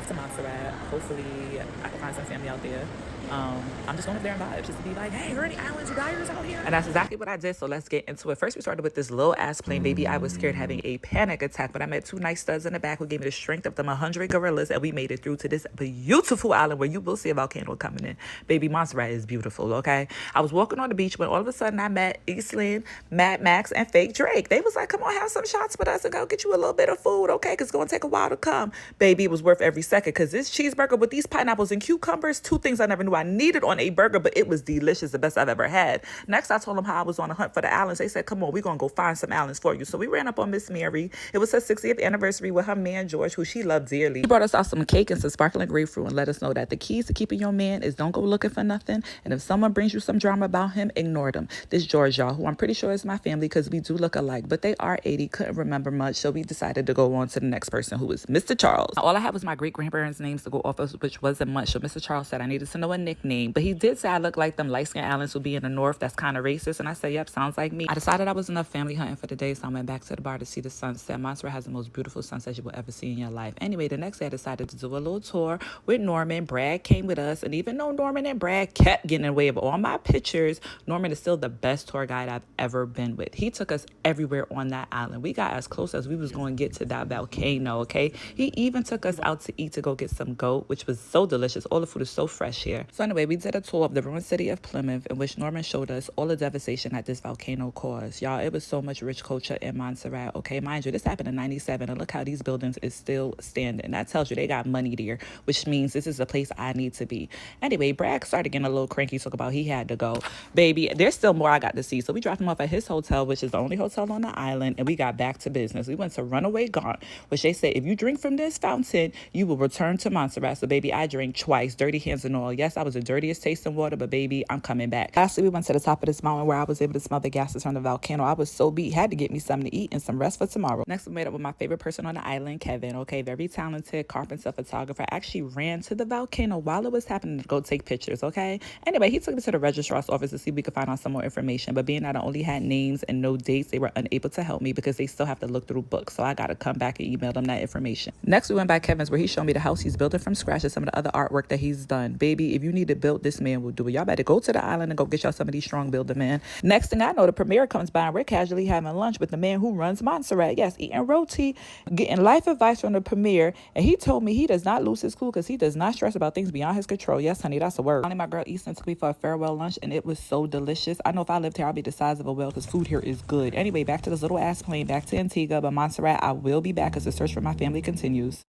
off to Montserrat. Hopefully, I can find some family out there. I'm just going up there and vibe just to be like, hey, are any islands or dyers out here? And that's exactly what I did. So let's get into it. First, we started with this little ass plane, baby. I was scared having a panic attack, but I met two nice studs in the back who gave me the strength of them 100 gorillas, and we made it through to this beautiful island where you will see a volcano coming in. Baby, Montserrat is beautiful, okay? I was walking on the beach when all of a sudden I met Eastland, Mad Max, and Fake Drake. They was like, come on, have some shots with us and go get you a little bit of food, okay? Because it's going to take a while to come. Baby, it was worth every second because this cheeseburger with these pineapples and cucumbers, two things I never knew I needed on a burger, but it was delicious, the best I've ever had. Next, I told them how I was on a hunt for the islands. They said, come on, we're going to go find some islands for you. So we ran up on Miss Mary. It was her 60th anniversary with her man, George, who she loved dearly. He brought us out some cake and some sparkling grapefruit and let us know that the keys to keeping your man is don't go looking for nothing. And if someone brings you some drama about him, ignore them. This George, y'all, who I'm pretty sure is my family because we do look alike, but they are 80, couldn't remember much. So we decided to go on to the next person, who is Mr. Charles. All I had was my great-grandparents' names to go off of, which wasn't much. So Mr. Charles said I needed to know a nickname, but he did say I look like them light-skinned islands who be in the north. That's kind of racist. And I said, yep, sounds like me. I decided I was enough family hunting for the day, so I went back to the bar to see the sunset. Montserrat has the most beautiful sunset you will ever see in your life. Anyway, the next day I decided to do a little tour with Norman. Brad came with us, and even though Norman and Brad kept getting in the way of all my pictures, Norman is still the best tour guide I've ever been with. He took us everywhere on that island. We got as close as we was going to get to that volcano, okay? He even took us out to eat to go get some goat, which was so delicious. All the food is so fresh here. So anyway, we did a tour of the ruined city of Plymouth, in which Norman showed us all the devastation that this volcano caused. Y'all, it was so much rich culture in Montserrat, okay? Mind you, this happened in 97, and look how these buildings is still standing. That tells you they got money there, which means this is the place I need to be. Anyway, Brad started getting a little cranky, talk about he had to go. Baby, there's still more I got to see. So we dropped him off at his hotel, which is the only hotel on the island, and we got back to business. We went to Runaway Gaunt, which they said if you drink from this fountain, you will return to Montserrat. So baby, I drank twice, dirty hands and all. Yes, I was the dirtiest tasting water, but baby, I'm coming back. Lastly, we went to the top of this mountain where I was able to smell the gases from the volcano. I was so beat, had to get me something to eat and some rest for tomorrow. Next, we made up with my favorite person on the island, Kevin. Okay, very talented carpenter, photographer. Actually ran to the volcano while it was happening to go take pictures, okay? Anyway, he took me to the registrar's office to see if we could find out some more information. But being that I only had names and no dates, they were unable to help me because they still have to look through books. So I got to come back and email them that information. Next, we went by Kevin's where he showed me the house he's building from scratch and some of the other artwork that he's done. Baby, if you need to build, this man will do it. Y'all better go to the island and go get y'all some of these strong builder men. Next thing I know, the premiere comes by and we're casually having lunch with the man who runs Montserrat. Yes, eating roti, getting life advice from the premiere. And he told me he does not lose his cool because he does not stress about things beyond his control. Yes, honey, that's a word. Finally, my girl Easton took me for a farewell lunch and it was so delicious. I know if I lived here, I'll be the size of a whale because food here is good. Anyway, back to this little ass plane, back to Antigua. But Montserrat, I will be back as the search for my family continues.